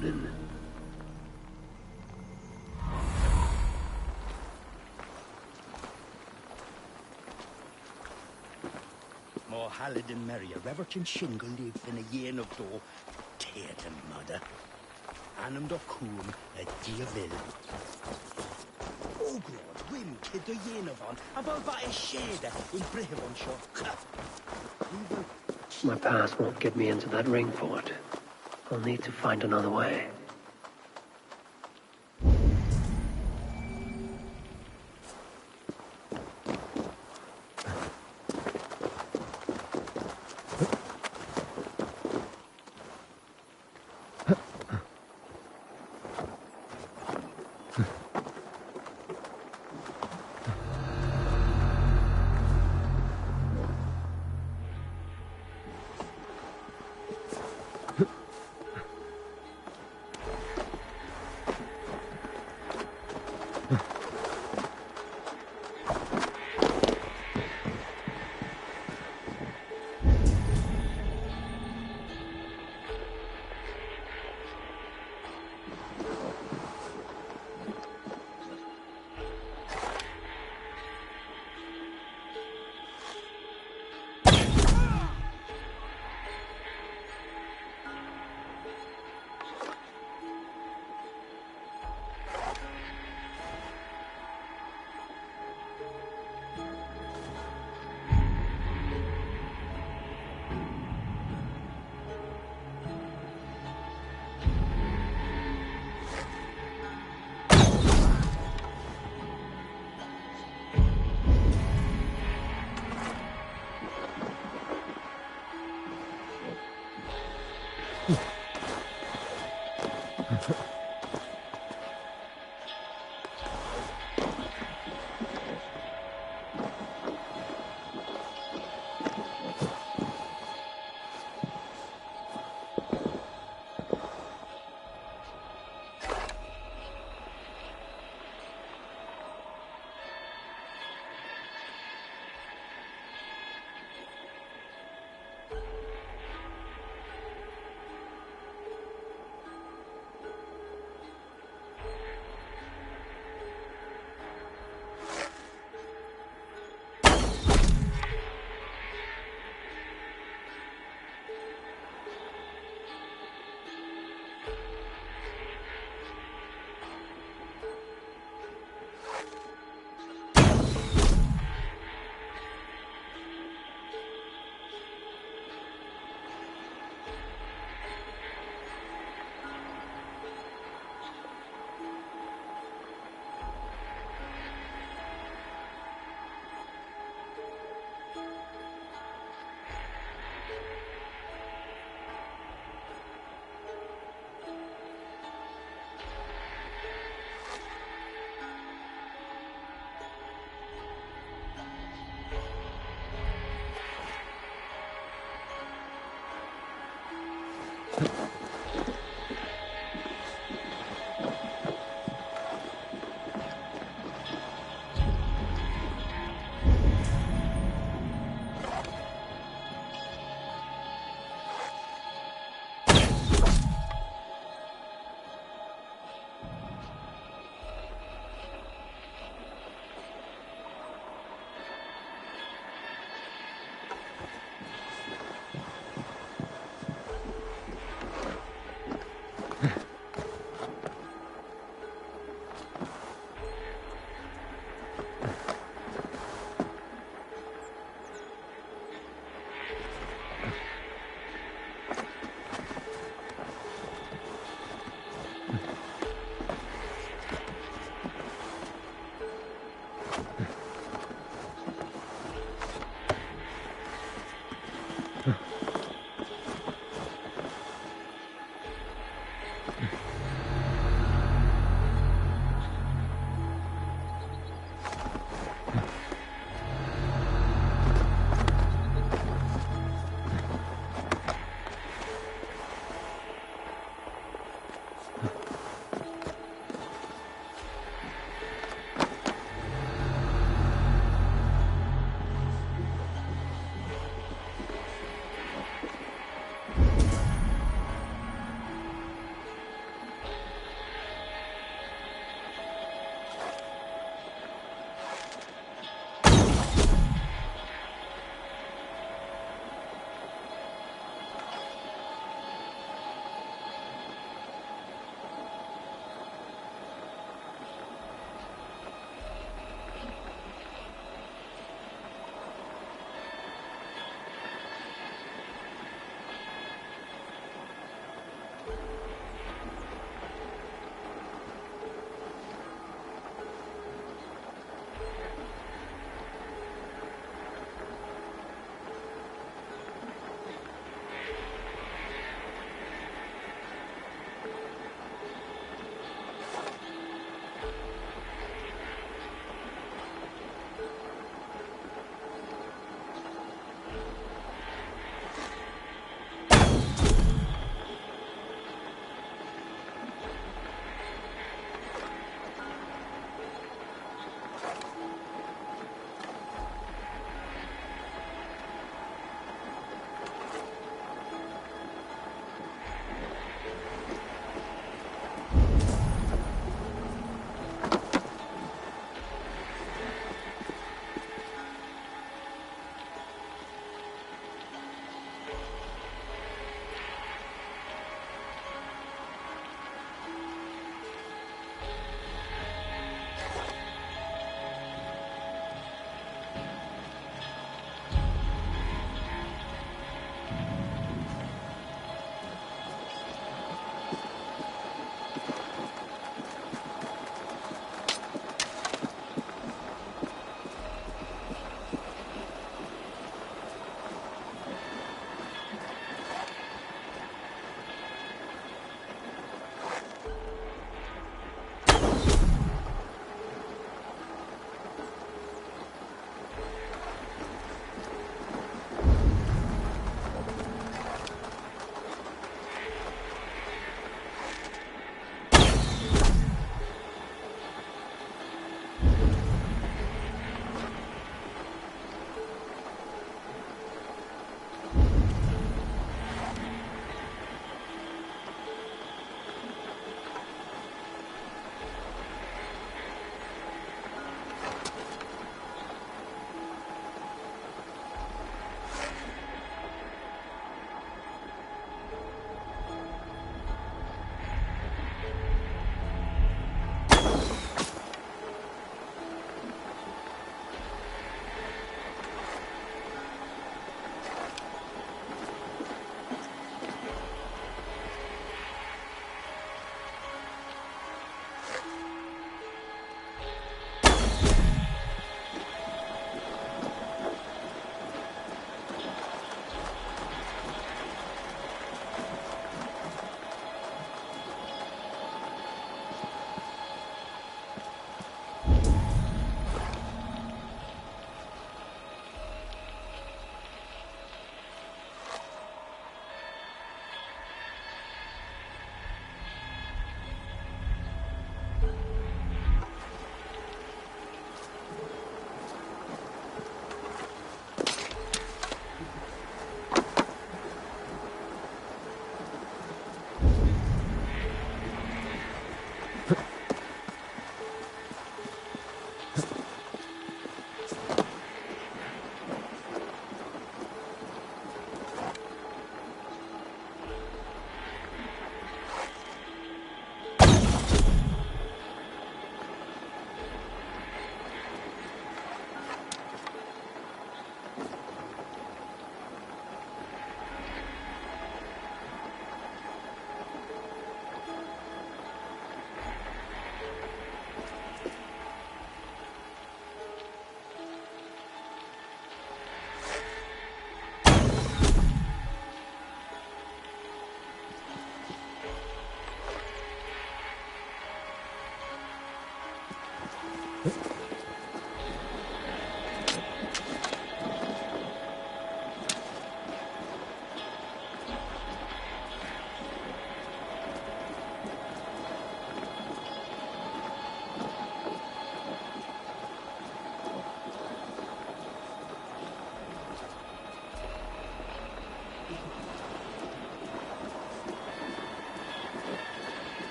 soon. More Hallid and merrier. Reverton Shingle live in a year of door. Tear them, mother. Annam do coom a diavil. Ogrod, wim, kid o yen of on. About by a shade in Brihevon shop. My pass won't get me into that ring fort. I'll need to find another way.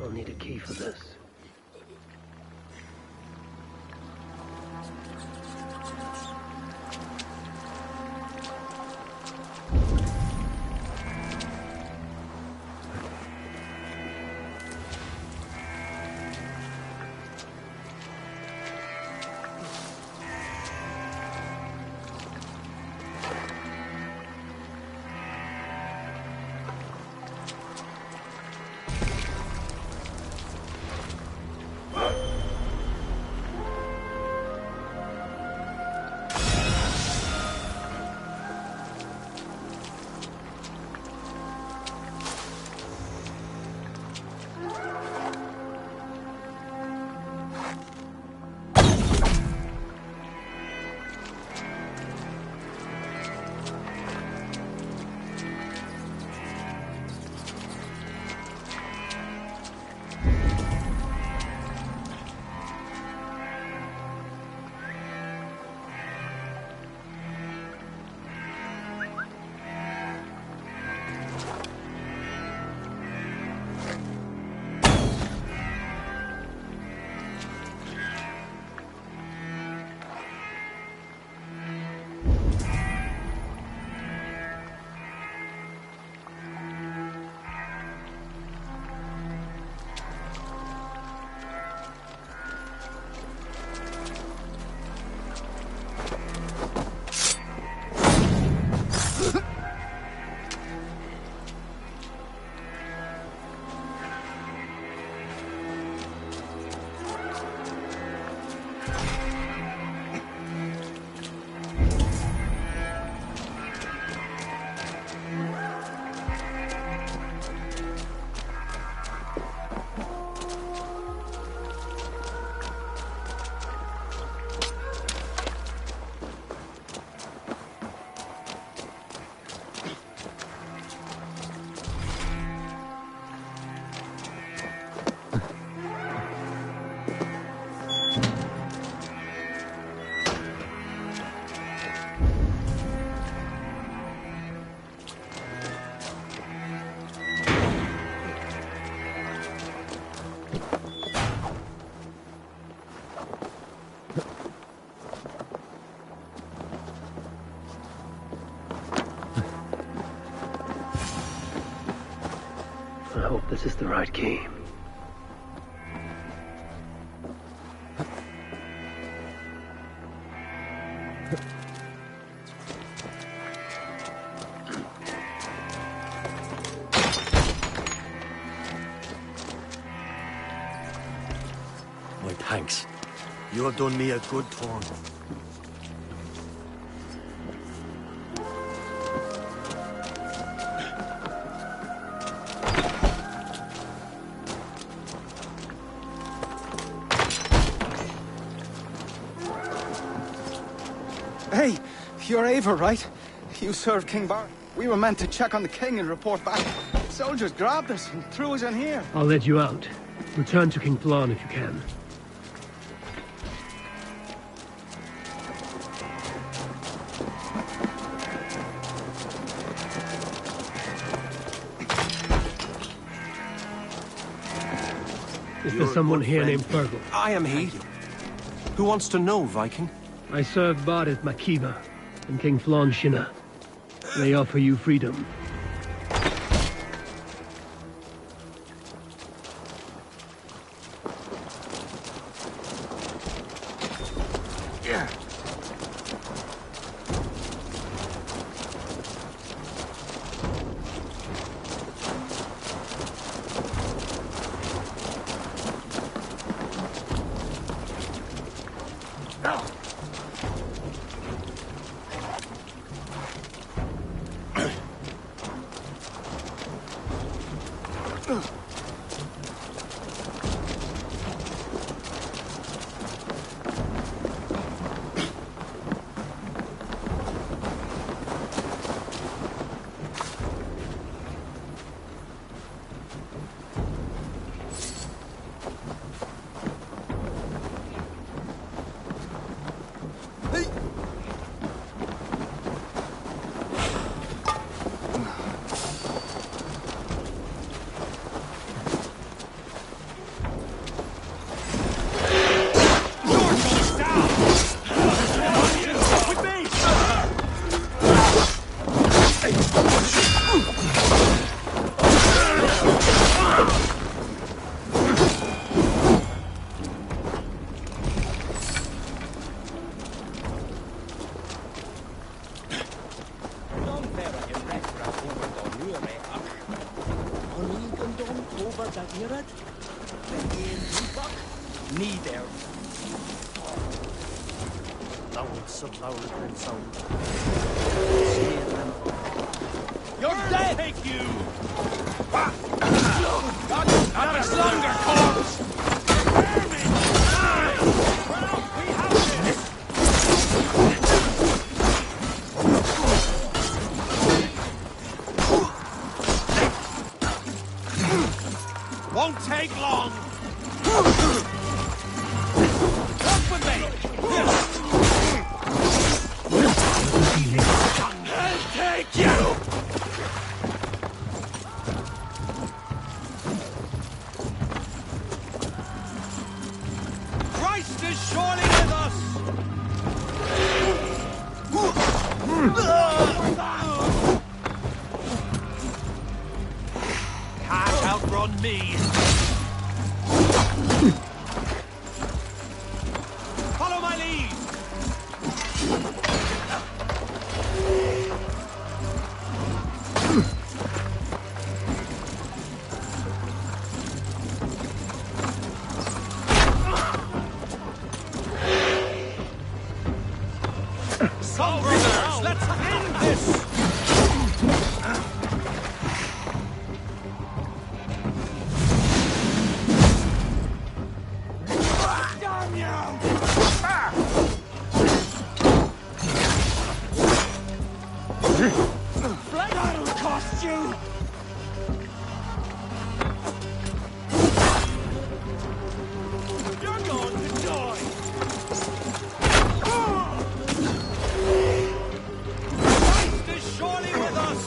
I'll need a key for this. hope this is the right key. My thanks. You have done me a good turn. Hey, you're Ava, right? You served King Bar. We were meant to check on the king and report back. Soldiers grabbed us and threw us in here. I'll let you out. Return to King Flan if you can. Is there someone here named Fergal? I am he. Who wants to know, Viking? I serve Barid Makiba and King Flan Shinna. They offer you freedom. You're dead! Take you! Not much longer, corpse! We have this! Won't take long! Come with me! I'll take you! Christ is surely with us! Can't outrun me! Follow my lead! Brothers, let's end this! Damn you! That'll cost you! You're going to die! Christ is surely with us!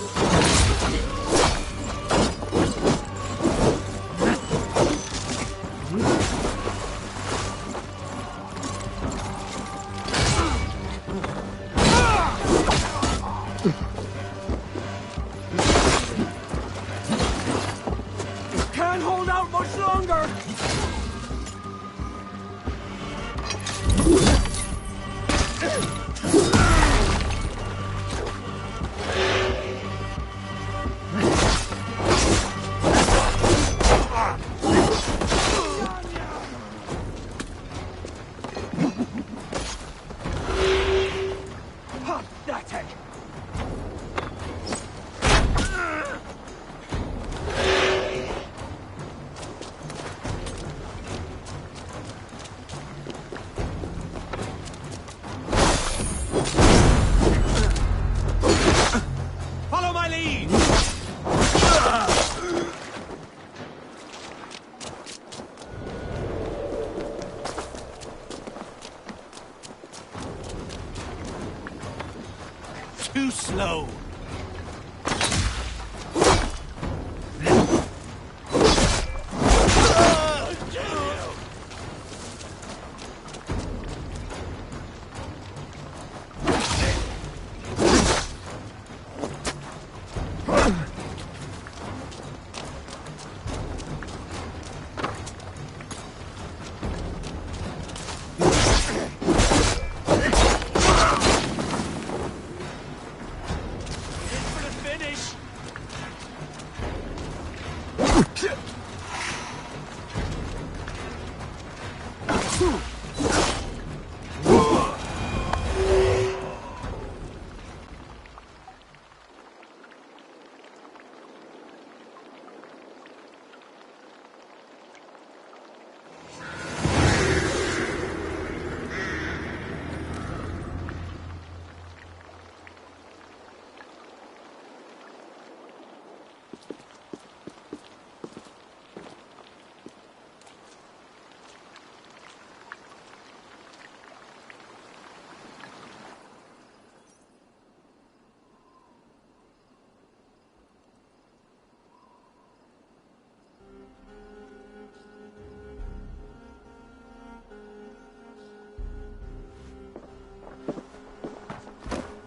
too slow.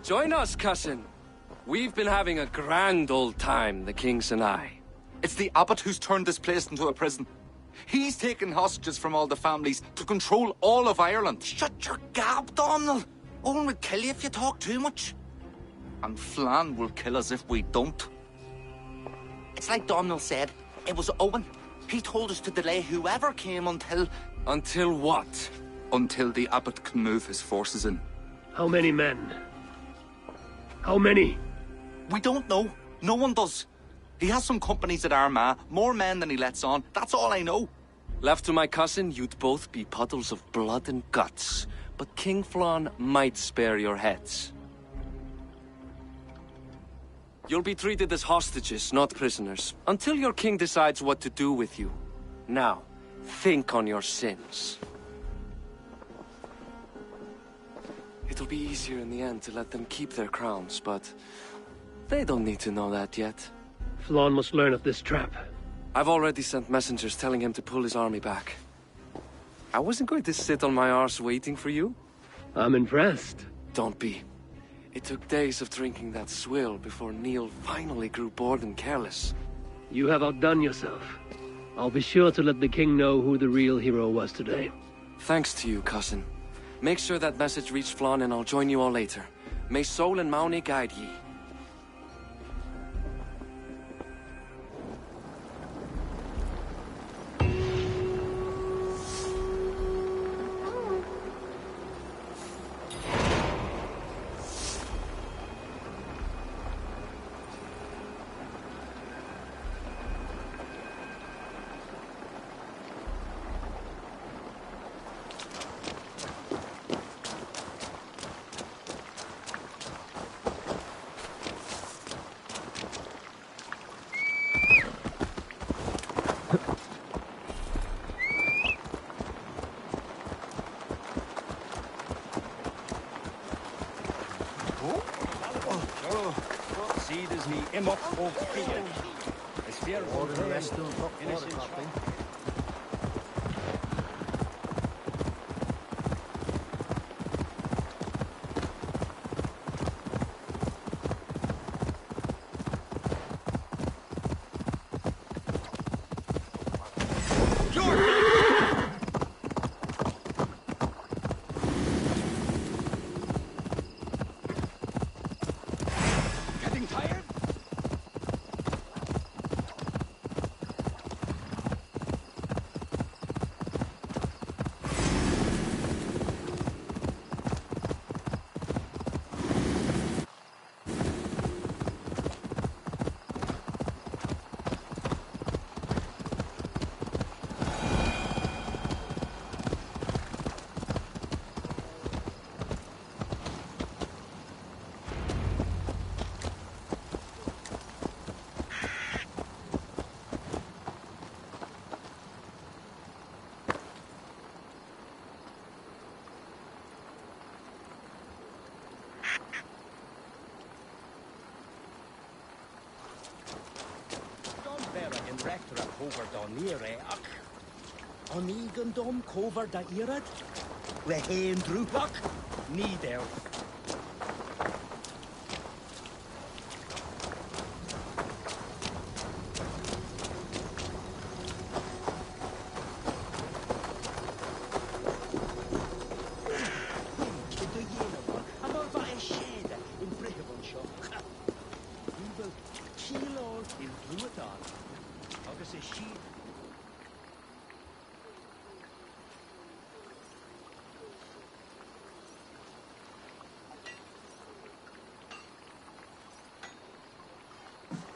Join us, cousin. We've been having a grand old time, the kings and I. It's the abbot who's turned this place into a prison. He's taken hostages from all the families to control all of Ireland. Shut your gab, Donald. Owen will kill you if you talk too much. And Flan will kill us if we don't. It's like Donald said. It was Owen. He told us to delay whoever came until... Until what? Until the abbot can move his forces in. How many men? How many? We don't know. No one does. He has some companies at Armagh, more men than he lets on. That's all I know. Left to my cousin, you'd both be puddles of blood and guts. But King Flann might spare your heads. You'll be treated as hostages, not prisoners, until your king decides what to do with you. Now, think on your sins. It'll be easier in the end to let them keep their crowns, but they don't need to know that yet. Flann must learn of this trap. I've already sent messengers telling him to pull his army back. I wasn't going to sit on my arse waiting for you. I'm impressed. Don't be. It took days of drinking that swill before Neil finally grew bored and careless. You have outdone yourself. I'll be sure to let the king know who the real hero was today. Thanks to you, cousin. Make sure that message reached Flann and I'll join you all later. May Sol and Mauni guide ye. after a cover down here, On egan dom cover da irad? We hain drupak? Need there.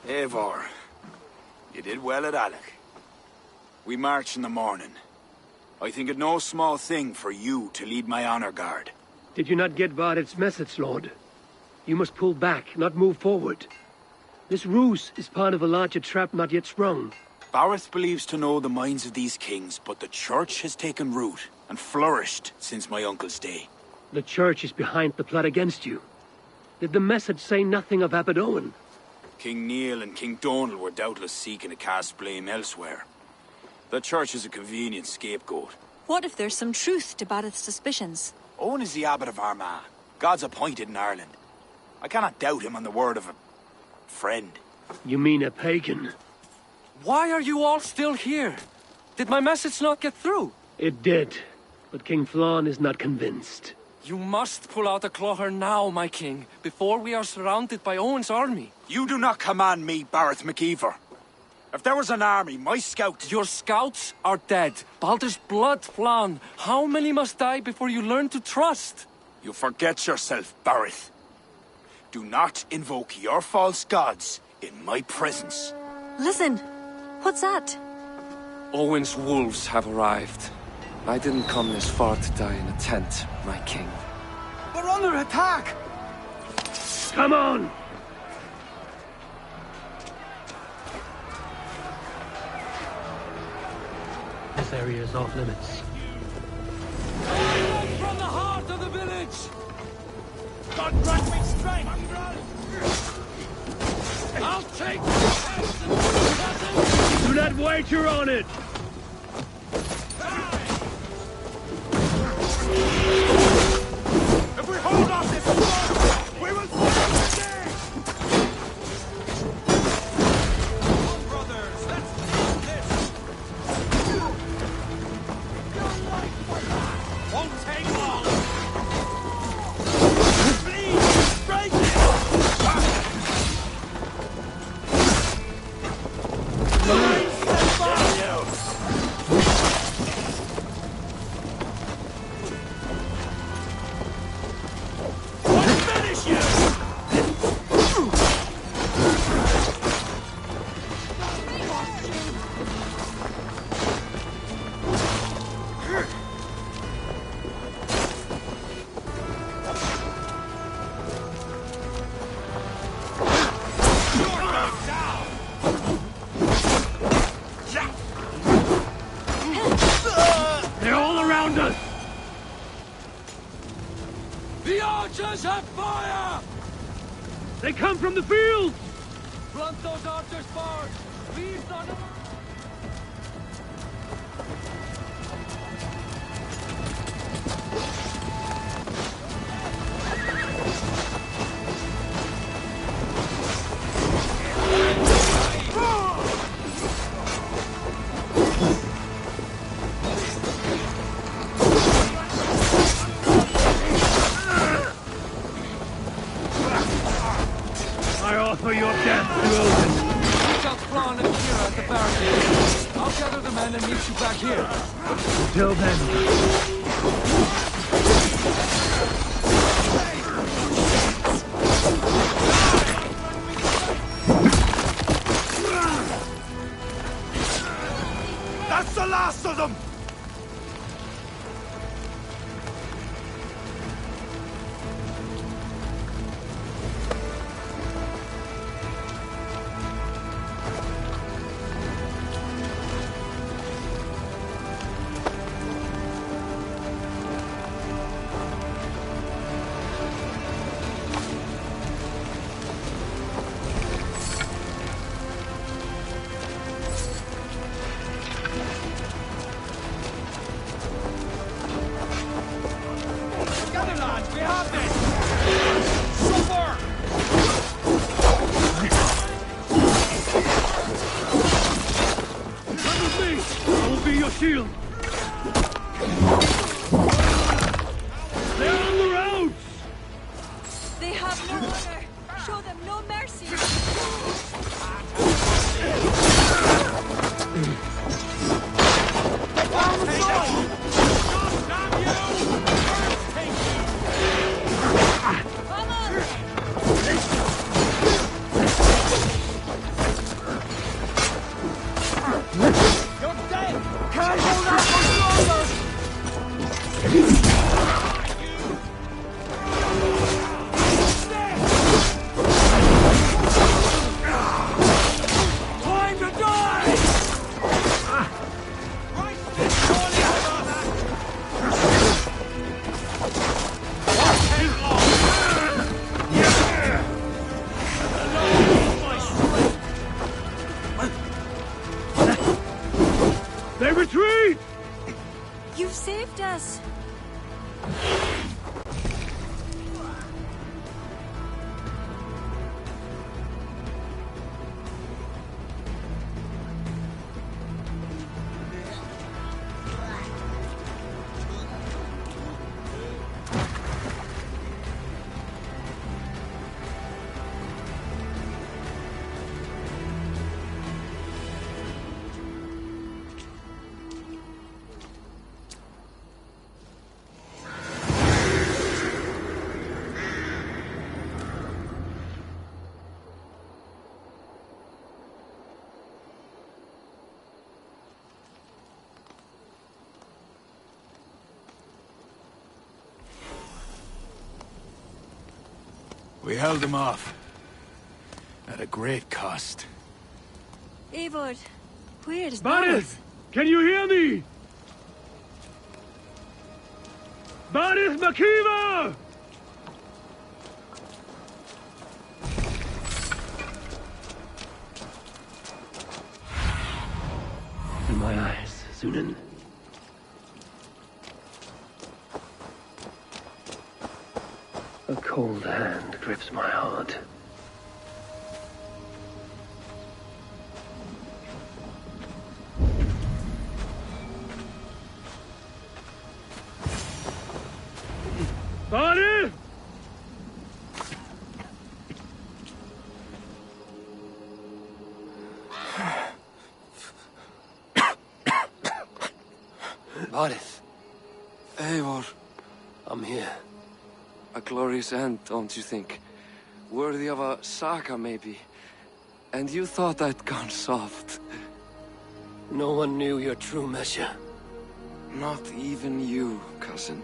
Eivor, you did well at Alec. We march in the morning. I think it no small thing for you to lead my honor guard. Did you not get Vared's message, Lord? You must pull back, not move forward. This ruse is part of a larger trap not yet sprung. Bareth believes to know the minds of these kings, but the church has taken root and flourished since my uncle's day. The church is behind the plot against you. Did the message say nothing of Abbot Owen? King Neil and King Donal were doubtless seeking to cast blame elsewhere. The church is a convenient scapegoat. What if there's some truth to Bareth's suspicions? Owen is the abbot of Armagh, God's appointed in Ireland. I cannot doubt him on the word of a friend. You mean a pagan? Why are you all still here? Did my message not get through? It did, but King Flann is not convinced. You must pull out a clawher now, my king, before we are surrounded by Owen's army. You do not command me, Bareth McIver. If there was an army, my scouts... Your scouts are dead. Baldur's blood, Flann. How many must die before you learn to trust? You forget yourself, Bareth. Do not invoke your false gods in my presence. Listen, what's that? Owen's wolves have arrived. I didn't come this far to die in a tent, my king. We're under attack! Come on! This area is off limits. From the heart of the village! God grant me strength! I'll take the Do not wager on it! If we hold off this war, we will fight again! Come on, brothers, let's do this! Won't take long! Please, break it! They're all around us! The archers have fire! They come from the field! Blunt those archers first! Leave none of... I offer your death to Odin. Reach out Flann and Kira at the barricade. I'll gather the men and meet you back here. Until then... That's the last of them! have no honor. Show them no mercy. They retreat! You've saved us. We held them off. At a great cost. Eivor, where is Baris! Can you hear me? Baris Makiva! In my eyes, Sunan. A cold hand grips my heart. Baris! Baris. Eivor. I'm here. A glorious end, don't you think? Worthy of a saga, maybe. And you thought I'd gone soft. No one knew your true measure. Not even you, cousin.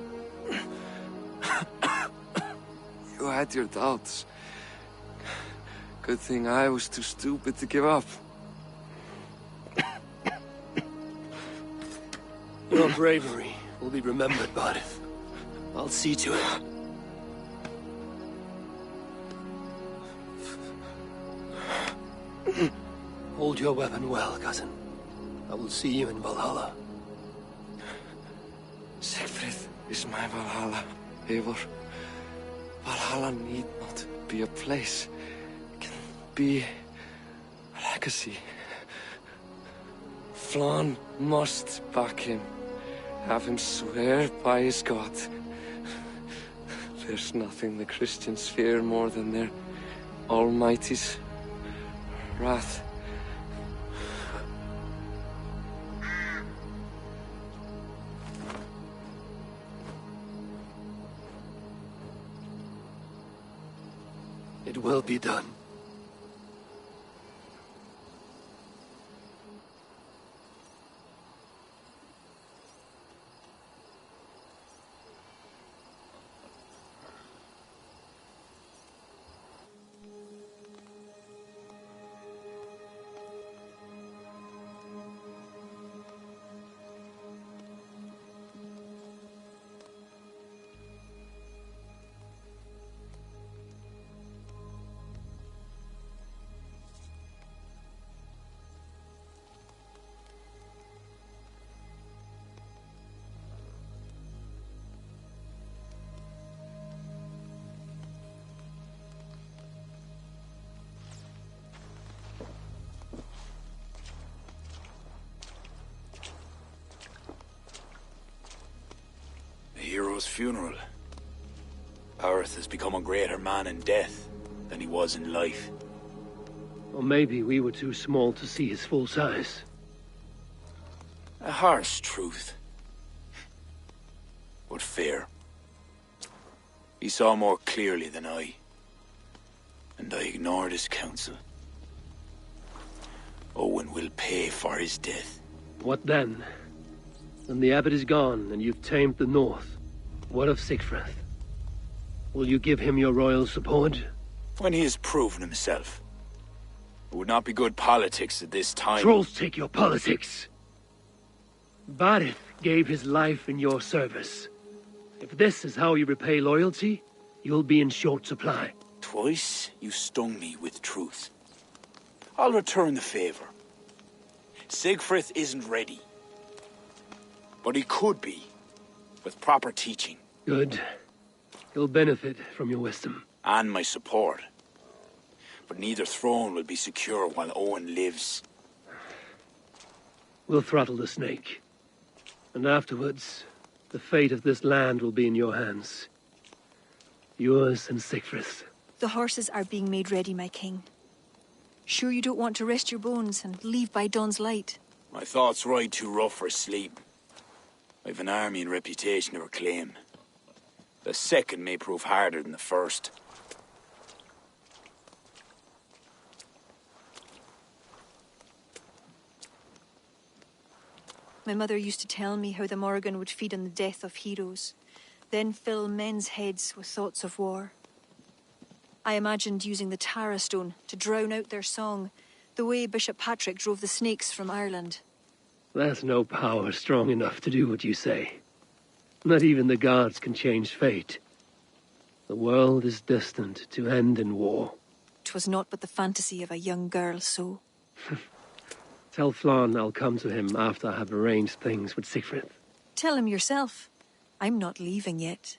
You had your doubts. Good thing I was too stupid to give up. Your bravery will be remembered, Baris. I'll see to it. Hold your weapon well, cousin. I will see you in Valhalla. Siegfried is my Valhalla, Eivor. Valhalla need not be a place. It can be a legacy. Flann must back him. Have him swear by his God. There's nothing the Christians fear more than their Almighty's wrath. It will be done. The hero's funeral. Earth has become a greater man in death than he was in life. Or maybe we were too small to see his full size. A harsh truth. But fair. He saw more clearly than I. And I ignored his counsel. Owen will pay for his death. What then? When the abbot is gone and you've tamed the north, what of Sigfrith? Will you give him your royal support? When he has proven himself. It would not be good politics at this time. Trolls take your politics. Barith gave his life in your service. If this is how you repay loyalty, you'll be in short supply. Twice you stung me with truth. I'll return the favor. Sigfrith isn't ready. But he could be, with proper teaching. Good. He'll benefit from your wisdom. And my support. But neither throne will be secure while Owen lives. We'll throttle the snake. And afterwards, the fate of this land will be in your hands. Yours and Sigfrith's. The horses are being made ready, my king. Sure you don't want to rest your bones and leave by dawn's light? My thoughts ride too rough for sleep. I've an army and reputation to reclaim. The second may prove harder than the first. My mother used to tell me how the Morrigan would feed on the death of heroes, then fill men's heads with thoughts of war. I imagined using the Tara Stone to drown out their song, the way Bishop Patrick drove the snakes from Ireland. There's no power strong enough to do what you say. Not even the gods can change fate. The world is destined to end in war. 'Twas not but the fantasy of a young girl, so. Tell Flann I'll come to him after I have arranged things with Sigfrid. Tell him yourself. I'm not leaving yet.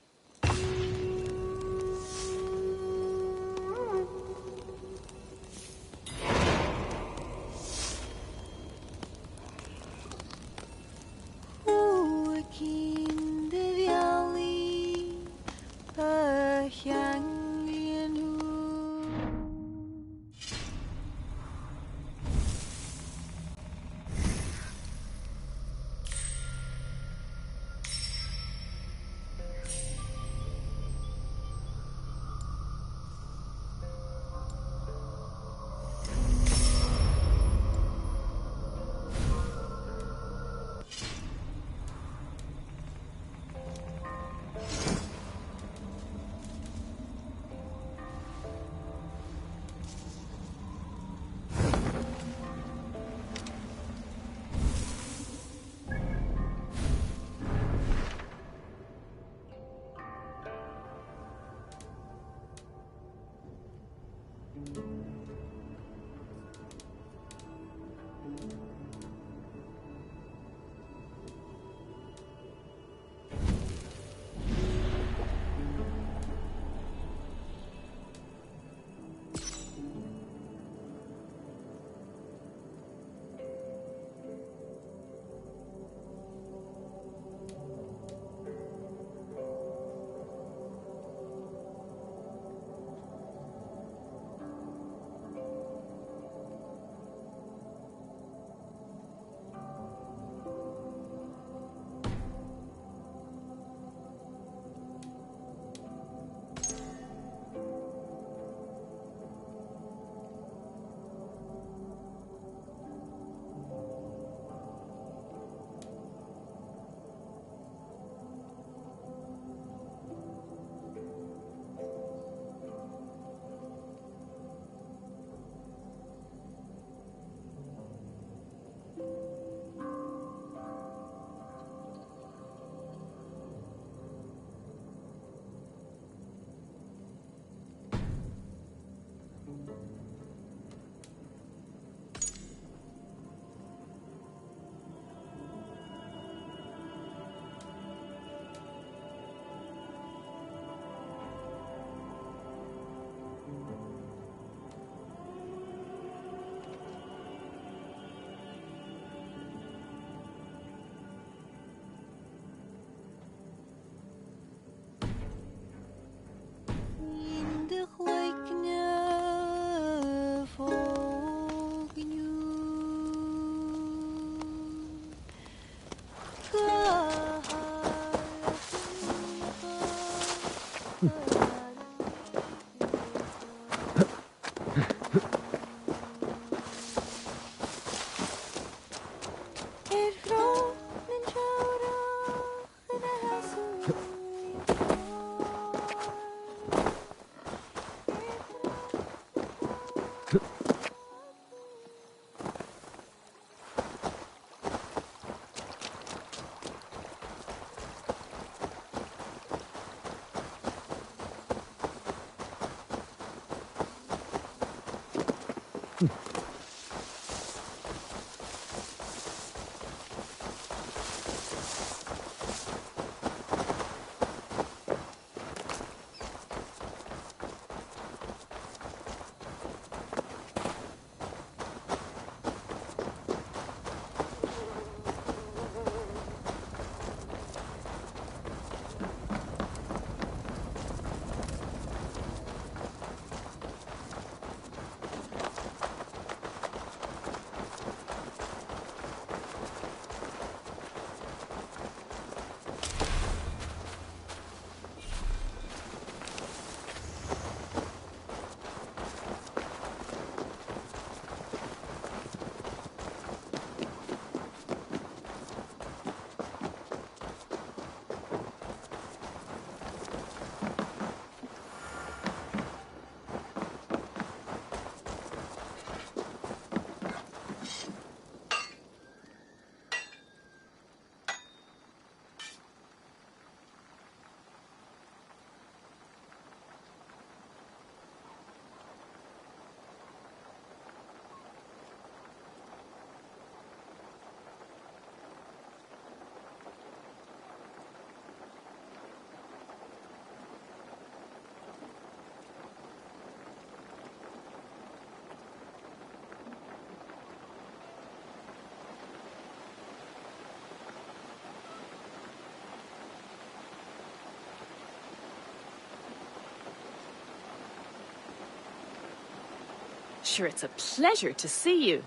Sure, it's a pleasure to see you.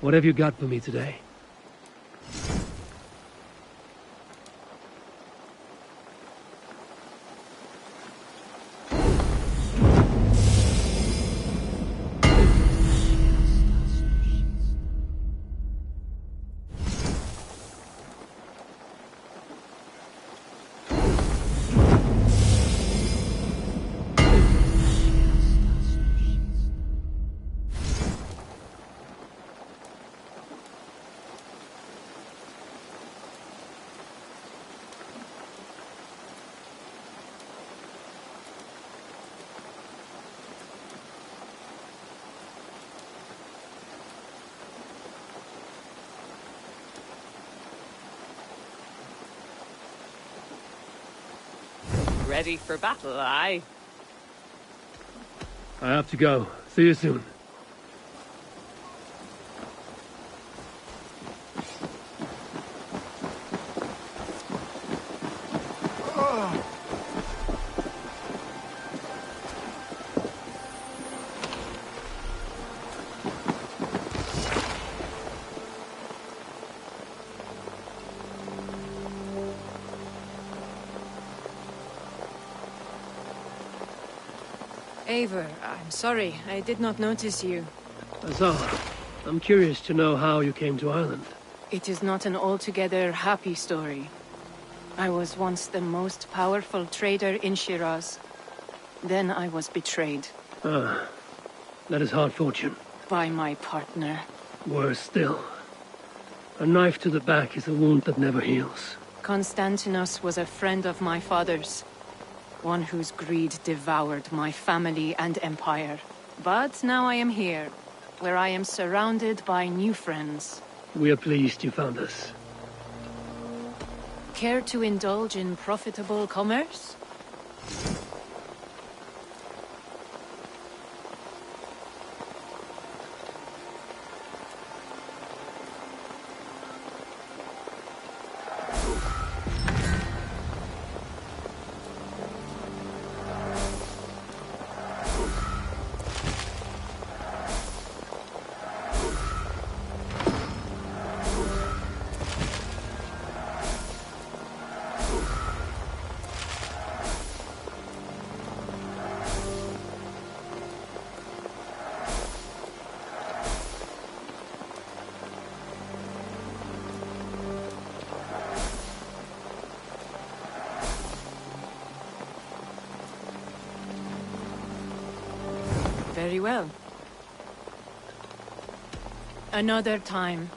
What have you got for me today? Ready for battle, aye? I have to go. See you soon. Eivor, I'm sorry. I did not notice you. Azar, I'm curious to know how you came to Ireland. It is not an altogether happy story. I was once the most powerful trader in Shiraz. Then I was betrayed. Ah, that is hard fortune. By my partner. Worse still. A knife to the back is a wound that never heals. Constantinos was a friend of my father's. One whose greed devoured my family and empire. But now I am here, where I am surrounded by new friends. We are pleased you found us. Care to indulge in profitable commerce? Very well. Another time.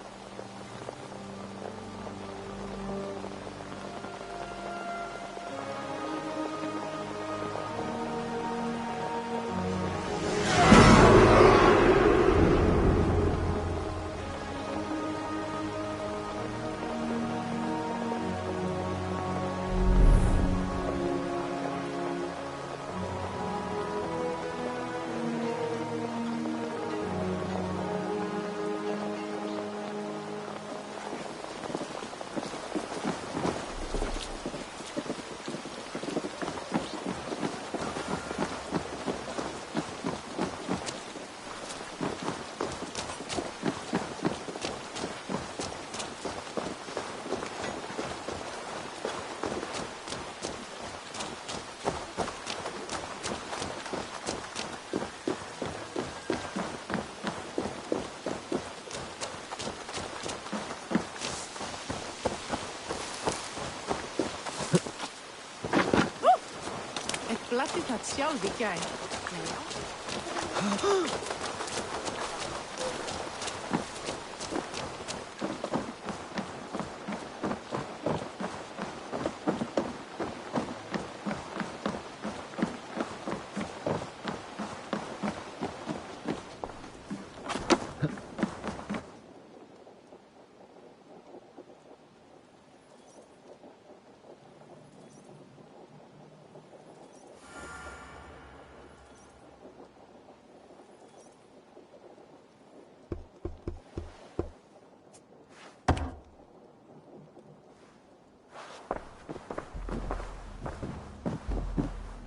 Het sjouw die jij.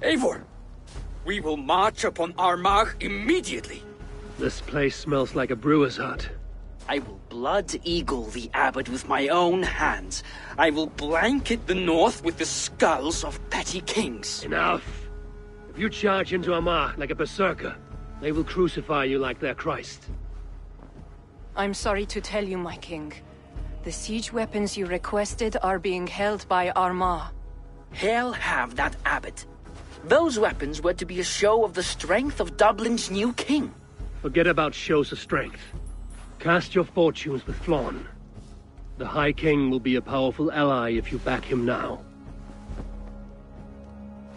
Eivor, we will march upon Armagh immediately. This place smells like a brewer's hut. I will blood eagle the abbot with my own hands. I will blanket the north with the skulls of petty kings. Enough! If you charge into Armagh like a berserker, they will crucify you like their Christ. I'm sorry to tell you, my king. The siege weapons you requested are being held by Armagh. Hell have that abbot. Those weapons were to be a show of the strength of Dublin's new king. Forget about shows of strength. Cast your fortunes with Flann. The High King will be a powerful ally if you back him now.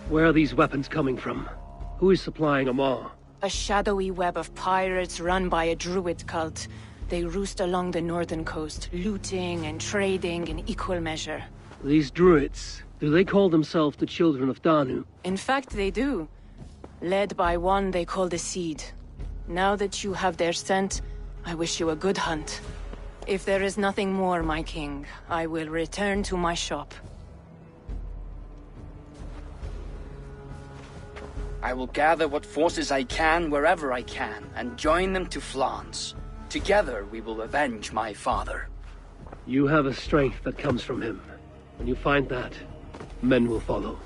Where are these weapons coming from? Who is supplying Armagh? A shadowy web of pirates run by a Druid cult. They roost along the northern coast, looting and trading in equal measure. These Druids, do they call themselves the Children of Danu? In fact, they do. Led by one they call the Seed. Now that you have their scent, I wish you a good hunt. If there is nothing more, my king, I will return to my shop. I will gather what forces I can wherever I can, and join them to Flans. Together we will avenge my father. You have a strength that comes from him. When you find that, men will follow.